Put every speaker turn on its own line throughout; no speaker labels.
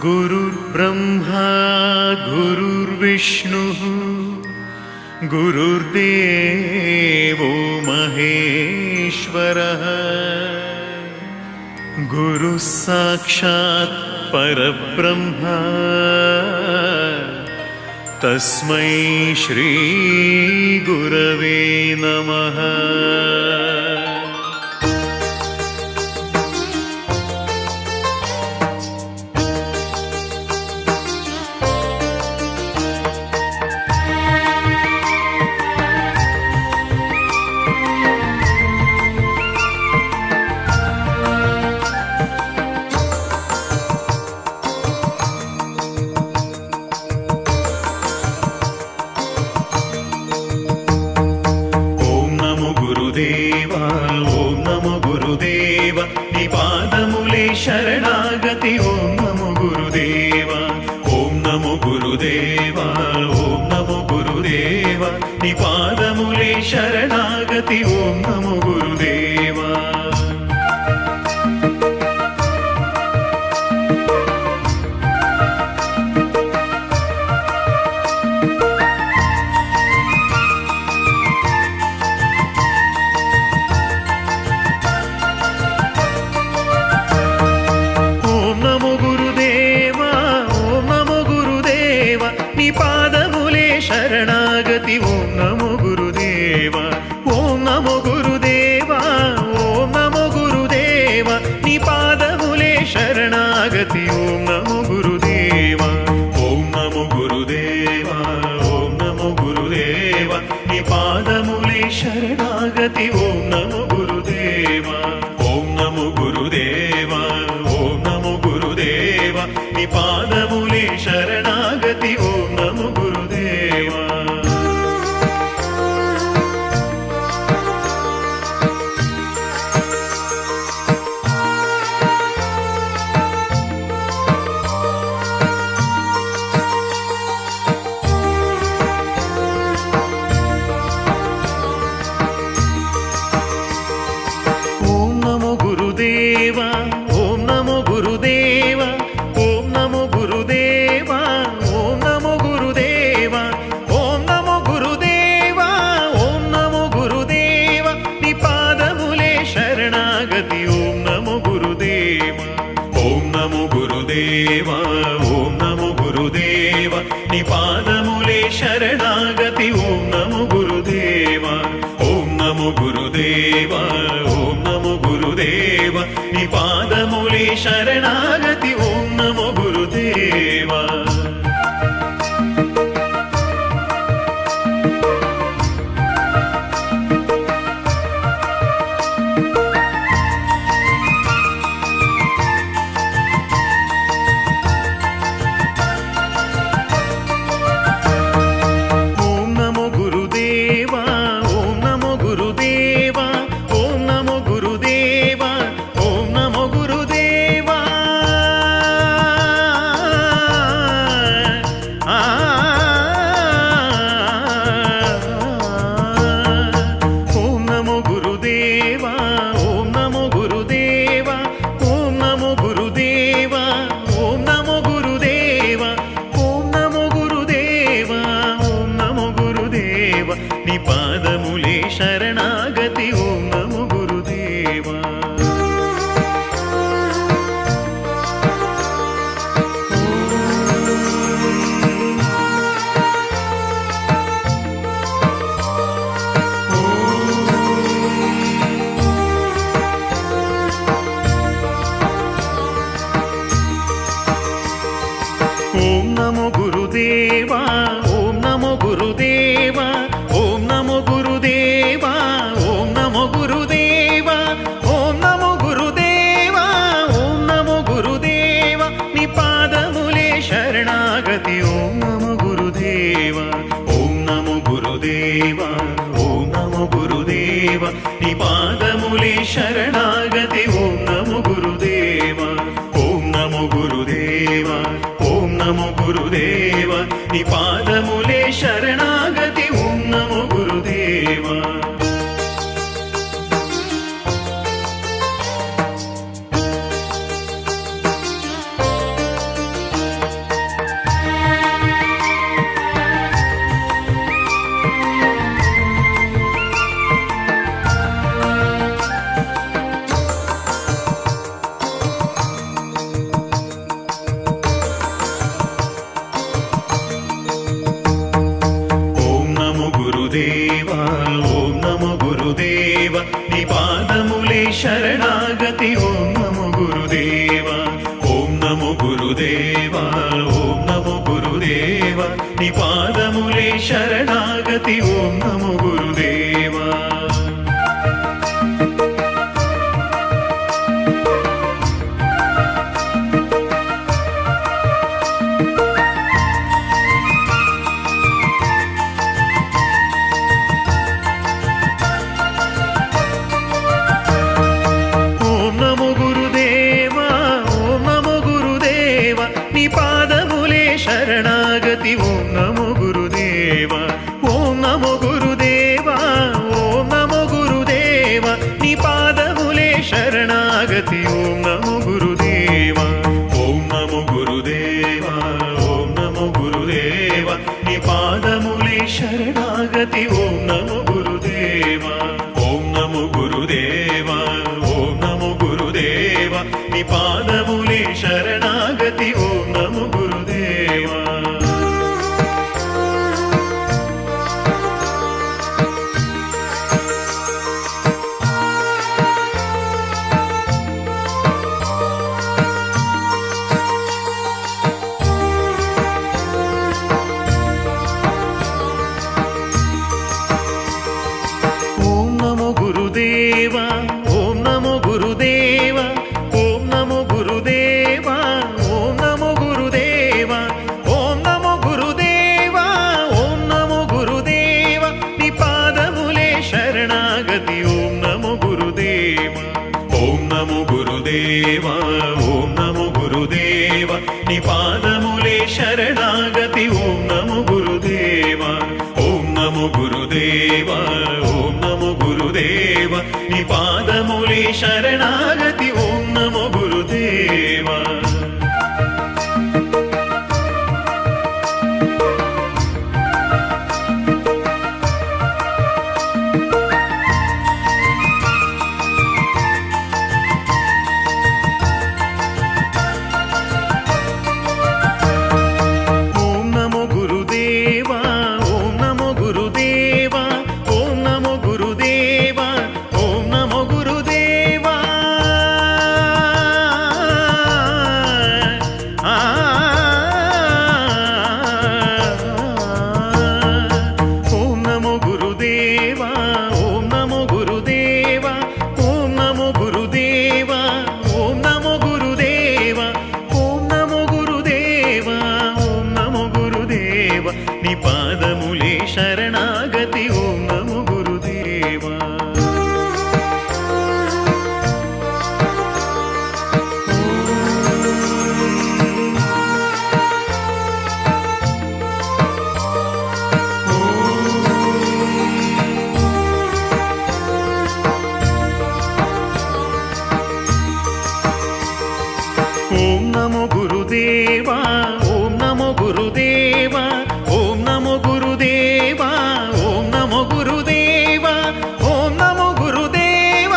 गुरुर्ब्रह्मा गुरुर्विष्णुः गुरुर्देवो महेश्वरः गुरुः साक्षात् परब्रह्म तस्मै श्री गुरवे नमः। शरणागति ओम नमो गुरुदेवा ओम नमो गुरुदेवा ओम नमो गुरुदेवा निपादमुले शरणागति ओम नमो गुरुदेवा। शरणागति ओम नमो गुरुदेवा ओम नमो गुरुदेवा ओम नमो गुरुदेवा निपादमुले शरणागति ओम नमो गुरुदेवा ओम नमो गुरुदेवा ओम नमो गुरुदेवा निपादमुले शरणागति ओम नमो गुरुदेवा ओम नमो गुरुदेवा ओम नमो गुरुदेवा निपादमुले शरणागति ओम नमो गुरुदेवा। ओम नमो गुरुदेवा ओम नमो गुरुदेवा ओम नमो गुरुदेवा ओम नमो गुरुदेवा ओम नमो गुरुदेवा ओम नमो गुरुदेवा निपादमुले शरणागति ओम नमो गुरुदेवा ओम नमो गुरुदेवा ओम नमो गुरुदेवा निपादमुले शरणागति ओम नमो गुरुदेवा ओम नमो गुरुदेवा ओम नमो गुरुदेवा निपादमुले शरणागति ओम नमो गुरुदेवा। ओम नमो गुरुदेवा ओम नमो गुरुदेवा ओम नमो गुरुदेवा ओम नमो गुरुदेवा ओम नमो गुरुदेवा ओम नमो गुरुदेवा ओम नमो गुरुदेवा ओम नमो गुरुदेवा ओम नमो गुरुदेवा ओम नमो गुरुदेवा निपादमुले शरणागति ओम नमो गुरुदेवा। ओम नमो गुरुदेवा ओम नमो गुरुदेवा ओम नमो गुरुदेवा ओम नमो गुरुदेवा ओम नमो गुरुदेवा ओम नमो गुरुदेवा निपादमुले शरणागति ओम नमो गुरुदेवा ओम नमो गुरुदेवा ओम नमो गुरुदेवा निपादमुले शरणागति ओम नमो गुरुदेवा ओम नमो गुरुदेवा ओम नमो गुरुदेवा निपादमुले शरणागति ओम नमो गुरुदेवा। గురుదేవ ఓం నమో గురుదేవ నీ పాదములే శరణాగతి ఓం నమో గురుదేవ ఓం నమో గురుదేవ ఓం నమో గురుదేవ నీ పాదములే శరణాగతి ఓం నమో గురుదేవ నీ పాదములే శరణాగతి ఓం నమో గురుదేవ ఓం నమో గురుదేవ ఓం నమో గురుదేవ నీ పాదములే శరణాగతి ఓం నమో గురుదేవ ఓం నమో గురుదేవ ఓం నమో గురుదేవ నీ పాదములే శరణాగతి ఓం నమో గురుదేవ ఓం నమో గురుదేవ ఓం నమో గురుదేవ నీ పాదములే శరణాగతి ఓం నమో గురుదేవ ఓం నమో గురుదేవ ఓం నమో గురుదేవ ఓం నమో గురుదేవ ఓం నమో గురుదేవ ఓం నమో గురుదేవ ఓం నమో గురుదేవ నీ పాదములే శరణాగతి ఓం నమో గురుదేవ ఓం నమో గురుదేవ ఓం నమో గురుదేవ నీ పాదములే శరణాగతి ఓం నమో గురుదేవ ఓం నమో గురుదేవ ఓం నమో గురుదేవ నీ పాదములే శరణాగతి ఓం నమో గురుదేవ ఓం నమో గురుదేవ ఓం నమో గురుదేవ ఓం నమో గురుదేవ ఓం నమో గురుదేవ ఓం నమో గురుదేవ ఓం నమో గురుదేవ ఓం నమో గురుదేవ ఓం నమో గురుదేవ ఓం నమో గురుదేవ ఓం నమో గురుదేవ నీ పాదములే శరణాగతి ఓం నమో గురుదేవ ఓం నమో గురుదేవ ఓం నమో గురుదేవ ఓం నమో గురుదేవ ఓం నమో గురుదేవ ఓం నమో గురుదేవ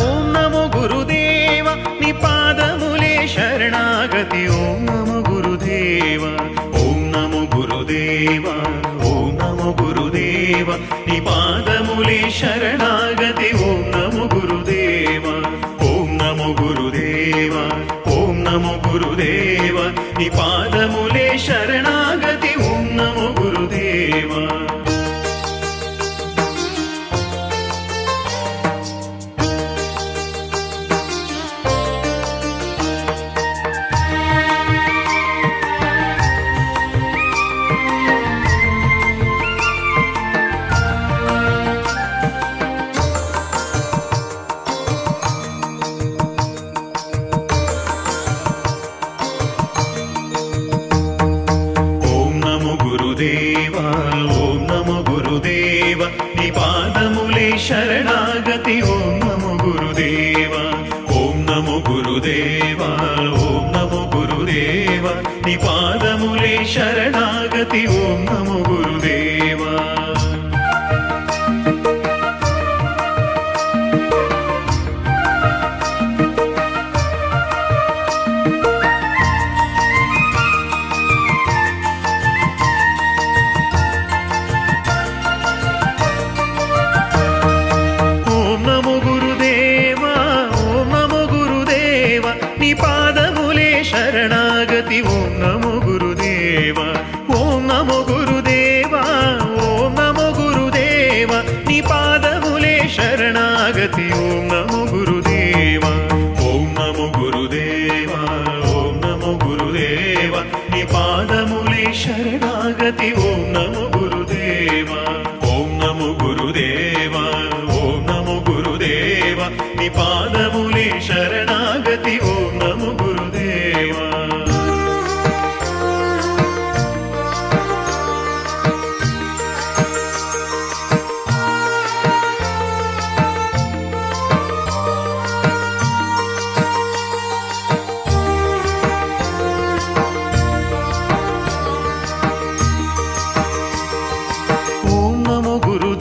ఓం నమో గురుదేవ నీ పాదములే శరణాగతి ఓం నమో గురుదేవ ఓం నమో గురుదేవ ఓం నమో గురుదేవ నీ పాదములే శరణాగతి ఓం నమో గురుదేవ ఓం నమో గురుదేవ ఓం నమో గురుదేవ నీ పాదములే శరణాగతి ఓం నమో గురుదేవ ఓం నమో గురుదేవ ఓం నమో గురుదేవ నీ పాదములే శరణాగతి ఓం నమో గురుదేవ ఓం నమో గురుదేవ ఓం నమో గురుదేవ నీ పాదములే శరణాగతి ఓం నమో గురుదేవ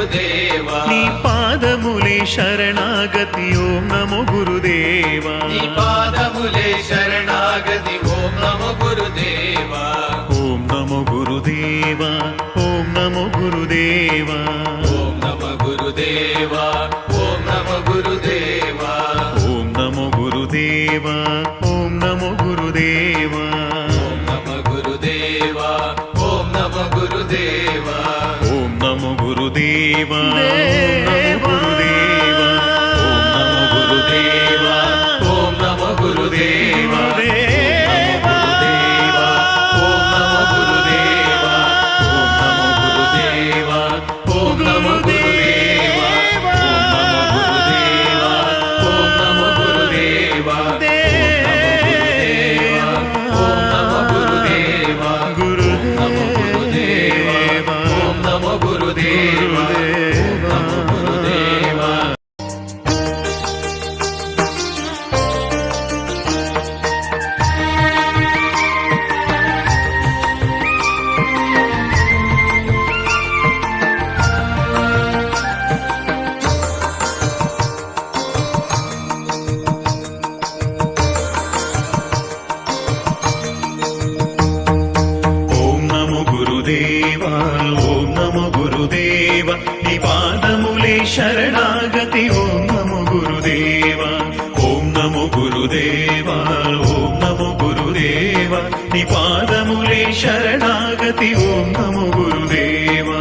గురుదేవా
నీ పాదములే శరణాగతి ఓం నమో గురుదేవా
నీ పాదములే శరణాగతి ఓం నమో గురుదేవా
ఓం నమో గురుదేవా ఓం నమో గురుదేవా
ఓం నమో గురుదేవా ఓం నమో గురుదేవా
ఓం నమో గురుదేవా ఓం నమో గురుదేవా
ఓం నమో గురుదేవా ఓం నమో గురుదేవా
ఓం నమో గురుదేవా ఓం నమో గురుదేవా
ఓం నమో గురుదేవా ఓం నమో గురుదేవా ఓం నమో గురుదేవా ఓం నమో గురుదేవా ఓం నమో గురుదేవా ఓం నమో గురుదేవా
ఓం నమో గురుదేవా ఓం నమో గురుదేవా నీ పాదములే శరణాగతి ఓం నమో గురుదేవా ఓం నమో గురుదేవా ఓం నమో గురుదేవా నీ పాదములే శరణాగతి ఓం నమో గురుదేవా